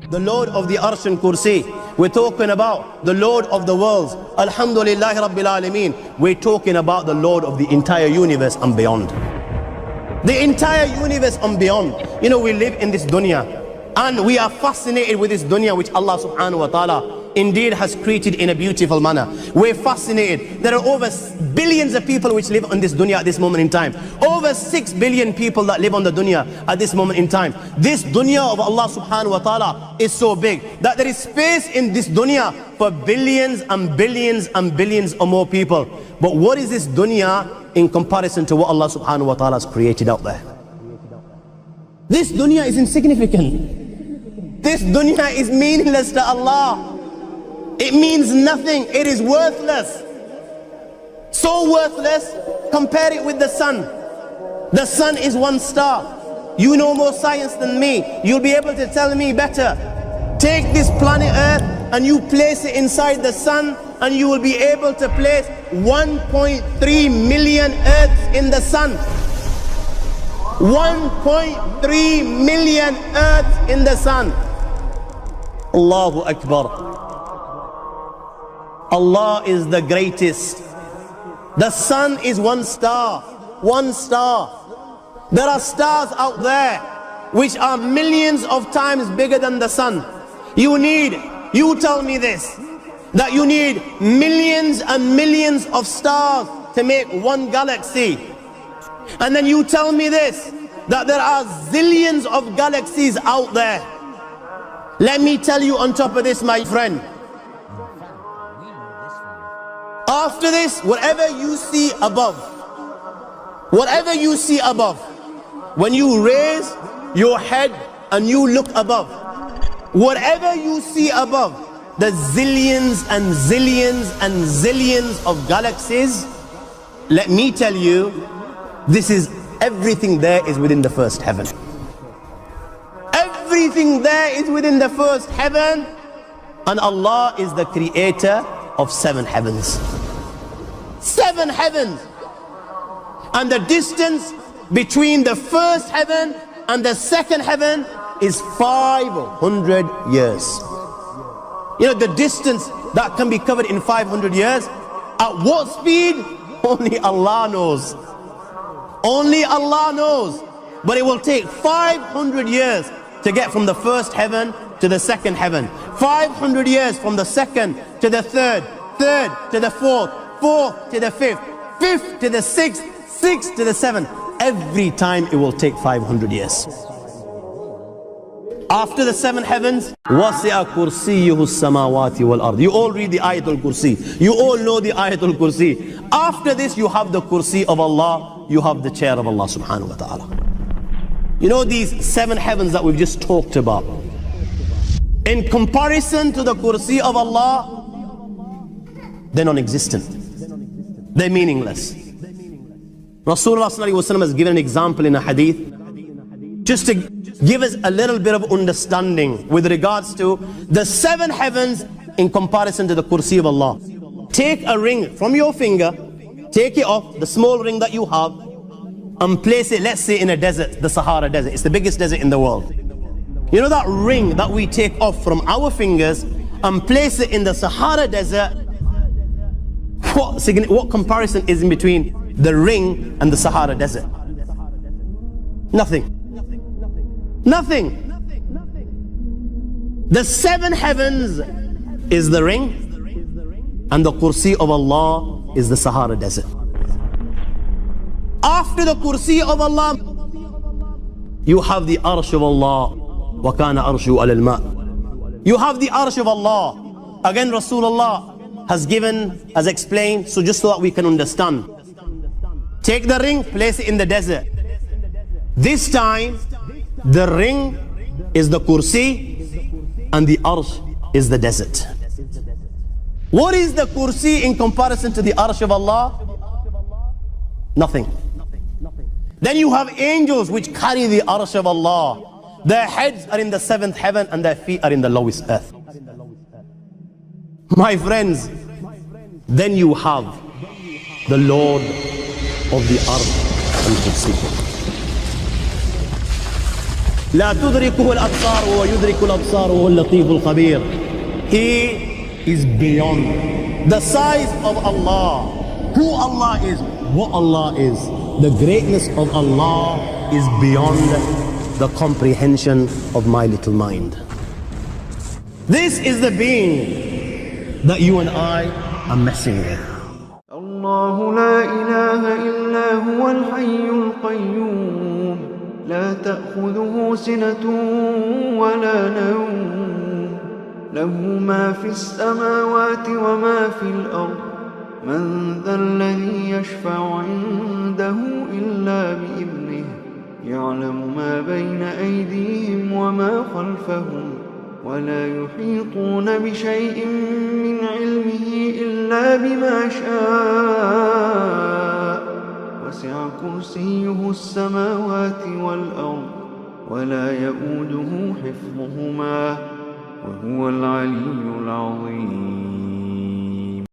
The Lord of the Arsh and Kursi. We're talking about the Lord of the worlds. Alhamdulillah Rabbil Alameen. We're talking about the Lord of the entire universe and beyond. The entire universe and beyond. You know, we live in this dunya and we are fascinated with this dunya which Allah subhanahu wa ta'ala indeed has created in a beautiful manner. We're fascinated. There are over billions of people which live on this dunya at this moment in time. Over 6 billion people that live on the dunya at this moment in time. This dunya of Allah subhanahu wa ta'ala is so big that there is space in this dunya for billions and billions and billions or more people. But what is this dunya in comparison to what Allah subhanahu wa ta'ala has created out there? This dunya is insignificant. This dunya is meaningless to Allah. It means nothing. It is worthless. So worthless, compare it with the sun. The sun is one star. You know more science than me. You'll be able to tell me better. Take this planet Earth and you place it inside the sun and you will be able to place 1.3 million Earths in the sun. 1.3 million Earths in the sun. Allahu Akbar. Allah is the greatest. The sun is one star. One star. There are stars out there which are millions of times bigger than the sun. You tell me this, that you need millions and millions of stars to make one galaxy. And then you tell me this, that there are zillions of galaxies out there. Let me tell you on top of this, my friend, after this, whatever you see above, when you raise your head and you look above, whatever you see above, the zillions and zillions and zillions of galaxies, let me tell you, this is everything there is within the first heaven. Everything there is within the first heaven, and Allah is the creator of 7 heavens. 7 heavens. And the distance between the first heaven and the second heaven is 500 years. You know, the distance that can be covered in 500 years, at what speed? Only Allah knows. Only Allah knows. But it will take 500 years to get from the first heaven to the second heaven. 500 years from the second to the third, third to the fourth, fourth to the fifth, fifth to the sixth, sixth to the seventh. Every time it will take 500 years. After the 7 heavens, وَسِعَ كُرْسِيُّهُ السَّمَاوَاتِ وَالْأَرْضِ. You all read the Ayatul Kursi. You all know the Ayatul Kursi. After this, you have the Kursi of Allah. You have the chair of Allah subhanahu wa ta'ala. You know these 7 heavens that we've just talked about, in comparison to the Kursi of Allah, they're non-existent. They're meaningless. Rasulullah sallallahu alaihi wasallam has given an example in a hadith just to give us a little bit of understanding with regards to the 7 heavens in comparison to the Kursi of Allah. Take a ring from your finger, take it off, the small ring that you have, and place it, let's say, in a desert, the Sahara Desert. It's the biggest desert in the world. You know that ring that we take off from our fingers and place it in the Sahara Desert? What comparison is in between the ring and the Sahara Desert? Nothing. Nothing. The 7 heavens is the ring, and the Kursi of Allah is the Sahara Desert. After the Kursi of Allah, you have the Arsh of Allah. وَكَانَ أَرْشُهُ عَلَى الْمَاءِ. You have the Arsh of Allah. Again, Rasulullah has explained, so just so that we can understand. Take the ring, place it in the desert. This time, the ring is the Kursi and the Arsh is the desert. What is the Kursi in comparison to the Arsh of Allah? Nothing. Then you have angels which carry the Arsh of Allah. Their heads are in the 7th heaven and their feet are in the lowest earth. My friends, Then you have the Lord of the Arsh al-Kursi. لا تدركه الأبصار وهو يدرك الأبصار وهو اللطيف الخبير. He is beyond the size of Allah, who Allah is, what Allah is. The greatness of Allah is beyond the comprehension of my little mind. This is the being that you and I are messing with. الله لا إله إلا هو الحي القيوم لا تأخذه سنة ولا نوم له ما في السماوات وما في الأرض من ذا الذي يشفع عنده إلا بإذنه يعلم ما بين أيديهم وما خلفهم ولا يحيطون بشيء من علمه إلا بما شاء وسع كرسيه السماوات والأرض ولا يؤوده حفظهما وهو العلي العظيم.